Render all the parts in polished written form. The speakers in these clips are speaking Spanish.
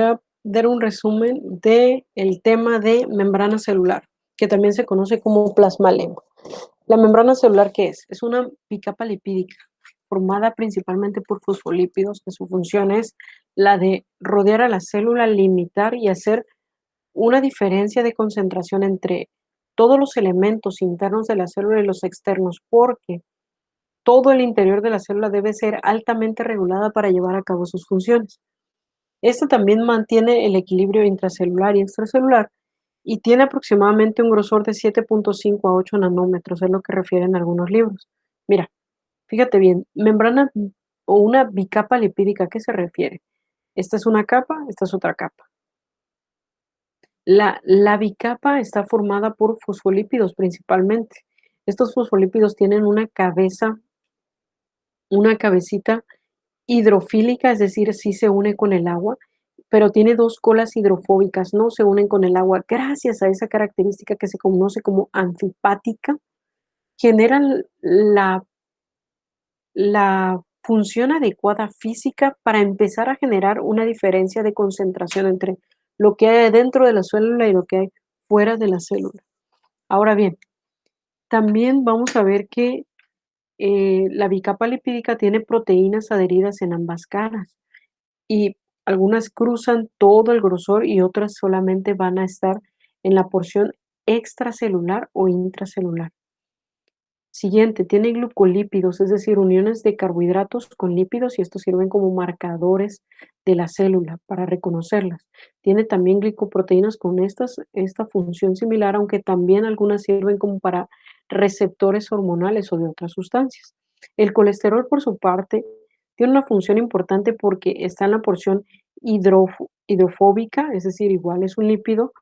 a dar un resumen del tema de membrana celular, que también se conoce como plasmalema. ¿La membrana celular qué es? Es una bicapa lipídica formada principalmente por fosfolípidos, que su función es la de rodear a la célula, limitar y hacer una diferencia de concentración entre todos los elementos internos de la célula y los externos, porque todo el interior de la célula debe ser altamente regulada para llevar a cabo sus funciones. Esto también mantiene el equilibrio intracelular y extracelular y tiene aproximadamente un grosor de 7.5 a 8 nanómetros, es lo que refieren algunos libros. Mira, fíjate bien, membrana o una bicapa lipídica, ¿a qué se refiere? Esta es una capa, esta es otra capa. La bicapa está formada por fosfolípidos principalmente. Estos fosfolípidos tienen una cabecita hidrofílica, es decir, sí se une con el agua, pero tiene dos colas hidrofóbicas, no se unen con el agua. Gracias a esa característica que se conoce como anfipática, generan la función adecuada física para empezar a generar una diferencia de concentración entre lo que hay dentro de la célula y lo que hay fuera de la célula. Ahora bien, también vamos a ver que la bicapa lipídica tiene proteínas adheridas en ambas caras y algunas cruzan todo el grosor y otras solamente van a estar en la porción extracelular o intracelular. Siguiente, tiene glucolípidos, es decir, uniones de carbohidratos con lípidos y estos sirven como marcadores de la célula para reconocerlas. Tiene también glicoproteínas con esta función similar, aunque también algunas sirven como para receptores hormonales o de otras sustancias. El colesterol, por su parte, tiene una función importante porque está en la porción hidrofóbica, es decir, igual es un lípido,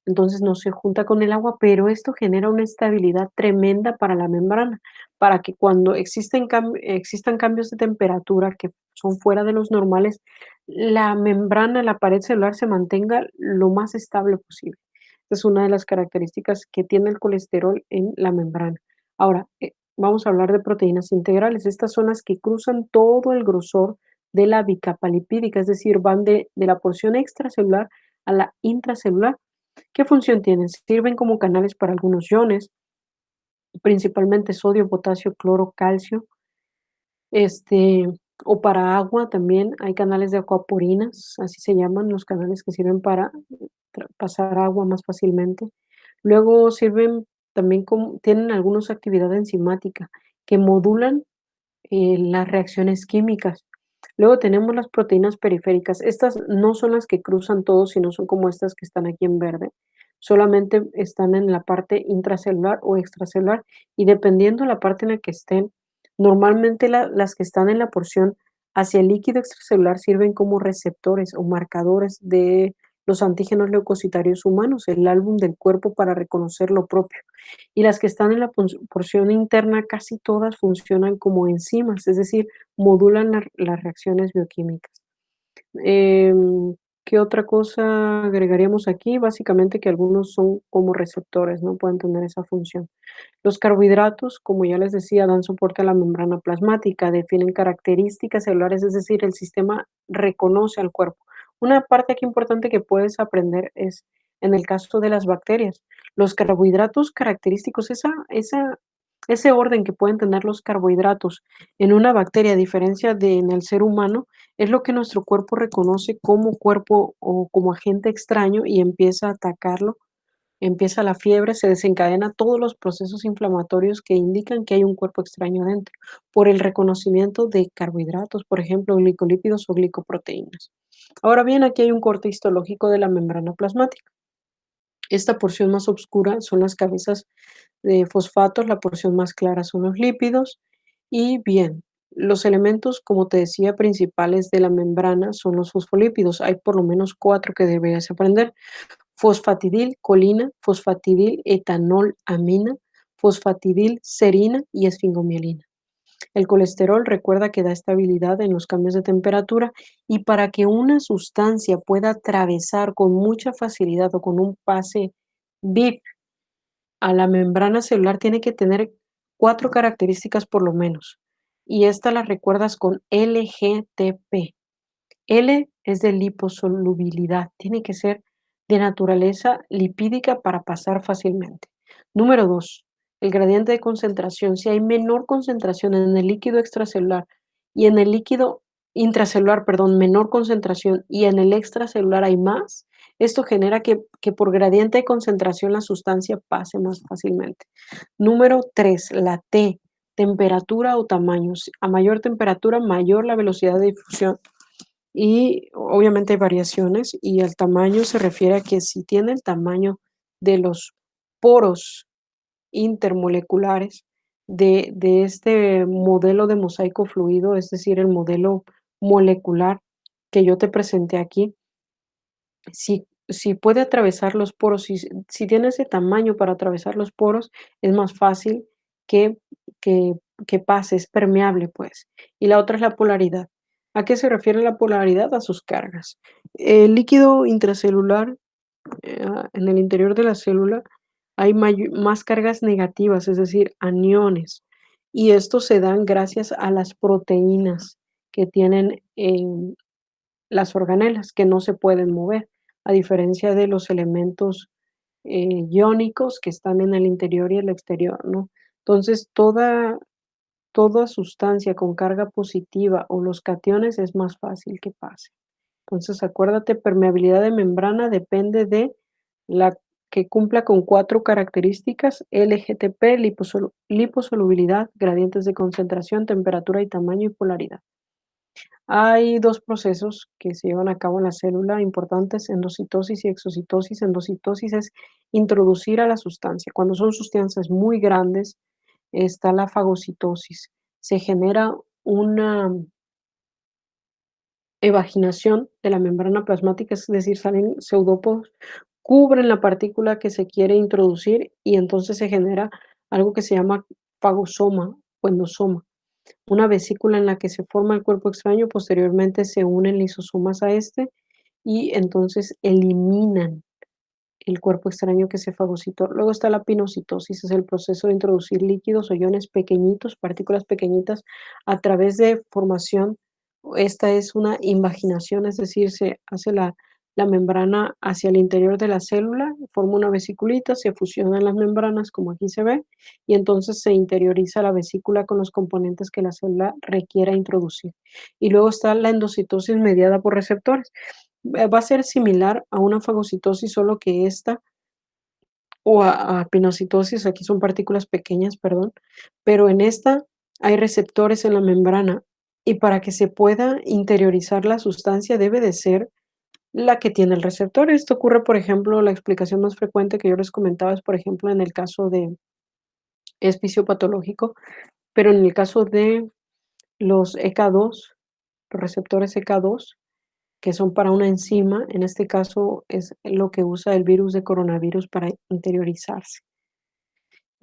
entonces no se junta con el agua, pero esto genera una estabilidad tremenda para la membrana, para que cuando existan cambios de temperatura que son fuera de los normales, la membrana, la pared celular se mantenga lo más estable posible. Esta es una de las características que tiene el colesterol en la membrana. Ahora, vamos a hablar de proteínas integrales. Estas son las que cruzan todo el grosor de la bicapa lipídica, es decir, van de la porción extracelular a la intracelular. ¿Qué función tienen? Sirven como canales para algunos iones, principalmente sodio, potasio, cloro, calcio, este, o para agua también hay canales de acuaporinas, así se llaman los canales que sirven para pasar agua más fácilmente. Luego sirven también como, tienen algunas actividad enzimática que modulan las reacciones químicas. Luego tenemos las proteínas periféricas. Estas no son las que cruzan todo, sino son como estas que están aquí en verde. Solamente están en la parte intracelular o extracelular y dependiendo la parte en la que estén, normalmente las que están en la porción hacia el líquido extracelular sirven como receptores o marcadores de los antígenos leucocitarios humanos, el álbum del cuerpo para reconocer lo propio. Y las que están en la porción interna, casi todas funcionan como enzimas, es decir, modulan las reacciones bioquímicas. Em, ¿Qué otra cosa agregaríamos aquí? Básicamente que algunos son como receptores, ¿no? Pueden tener esa función. Los carbohidratos, como ya les decía, dan soporte a la membrana plasmática, definen características celulares, es decir, el sistema reconoce al cuerpo. Una parte aquí importante que puedes aprender es en el caso de las bacterias. Los carbohidratos característicos, ese orden que pueden tener los carbohidratos en una bacteria, a diferencia de en el ser humano, es lo que nuestro cuerpo reconoce como cuerpo o como agente extraño y empieza a atacarlo. Empieza la fiebre, se desencadena todos los procesos inflamatorios que indican que hay un cuerpo extraño dentro, por el reconocimiento de carbohidratos, por ejemplo, glicolípidos o glicoproteínas. Ahora bien, aquí hay un corte histológico de la membrana plasmática. Esta porción más oscura son las cabezas de fosfatos, la porción más clara son los lípidos y bien, los elementos, como te decía, principales de la membrana son los fosfolípidos. Hay por lo menos 4 que deberías aprender: fosfatidil colina, fosfatidil etanol amina, fosfatidil serina y esfingomielina. El colesterol, recuerda que da estabilidad en los cambios de temperatura y para que una sustancia pueda atravesar con mucha facilidad o con un pase VIP a la membrana celular tiene que tener 4 características por lo menos, y estas las recuerdas con LGTP. L es de liposolubilidad, tiene que ser de naturaleza lipídica para pasar fácilmente. Número 2, el gradiente de concentración. Si hay menor concentración en el líquido extracelular y en el líquido intracelular, perdón, menor concentración y en el extracelular hay más, esto genera que por gradiente de concentración la sustancia pase más fácilmente. Número 3, la T, temperatura o tamaño. A mayor temperatura, mayor la velocidad de difusión. Y obviamente hay variaciones y el tamaño se refiere a que si tiene el tamaño de los poros intermoleculares de este modelo de mosaico fluido, es decir, el modelo molecular que yo te presenté aquí, si puede atravesar los poros, si tiene ese tamaño para atravesar los poros, es más fácil que que pase, es permeable, pues. Y la otra es la polaridad. ¿A qué se refiere la polaridad? A sus cargas. El líquido intracelular, en el interior de la célula hay más cargas negativas, es decir, aniones, y estos se dan gracias a las proteínas que tienen, las organelas, que no se pueden mover, a diferencia de los elementos, iónicos que están en el interior y el exterior, ¿no? Entonces, toda sustancia con carga positiva o los cationes es más fácil que pase. Entonces, acuérdate, permeabilidad de membrana depende de la que cumpla con 4 características: LGTP, liposolubilidad, gradientes de concentración, temperatura y tamaño y polaridad. Hay 2 procesos que se llevan a cabo en la célula importantes: endocitosis y exocitosis. Endocitosis es introducir a la sustancia. Cuando son sustancias muy grandes, está la fagocitosis. Se genera una evaginación de la membrana plasmática, es decir, salen pseudópodos, cubren la partícula que se quiere introducir y entonces se genera algo que se llama fagosoma o endosoma, una vesícula en la que se forma el cuerpo extraño. Posteriormente se unen lisosomas a este y entonces eliminan el cuerpo extraño que se fagocitó. Luego está la pinocitosis, es el proceso de introducir líquidos o iones pequeñitos, partículas pequeñitas, a través de formación. Esta es una invaginación, es decir, se hace la membrana hacia el interior de la célula, forma una vesiculita, se fusionan las membranas, como aquí se ve, y entonces se interioriza la vesícula con los componentes que la célula requiera introducir. Y luego está la endocitosis mediada por receptores. Va a ser similar a una fagocitosis, solo que esta o a pinocitosis, aquí son partículas pequeñas, perdón, pero en esta hay receptores en la membrana y para que se pueda interiorizar la sustancia debe de ser la que tiene el receptor. Esto ocurre, por ejemplo, la explicación más frecuente que yo les comentaba es, por ejemplo, en el caso de es fisiopatológico, pero en el caso de los EK2, los receptores EK2, que son para una enzima, en este caso es lo que usa el virus de coronavirus para interiorizarse.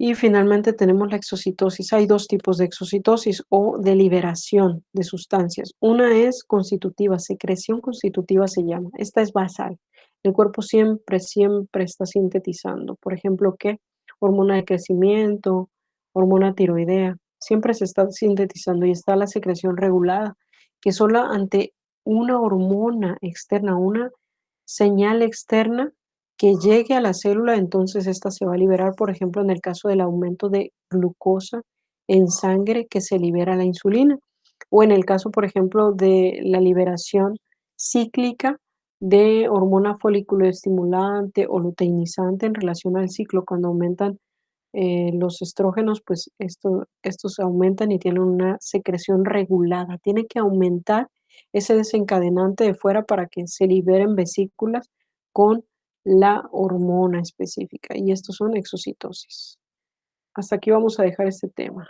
Y finalmente tenemos la exocitosis. Hay 2 tipos de exocitosis o de liberación de sustancias. Una es constitutiva, secreción constitutiva se llama. Esta es basal. El cuerpo siempre está sintetizando. Por ejemplo, ¿qué? Hormona de crecimiento, hormona tiroidea. Siempre se está sintetizando y está la secreción regulada, que solo ante una hormona externa, una señal externa que llegue a la célula, entonces esta se va a liberar, por ejemplo, en el caso del aumento de glucosa en sangre, que se libera la insulina, o en el caso, por ejemplo, de la liberación cíclica de hormona foliculoestimulante o luteinizante en relación al ciclo. Cuando aumentan los estrógenos, pues estos aumentan y tienen una secreción regulada. Tiene que aumentar ese desencadenante de fuera para que se liberen vesículas con la hormona específica, y estos son exocitosis. Hasta aquí vamos a dejar este tema.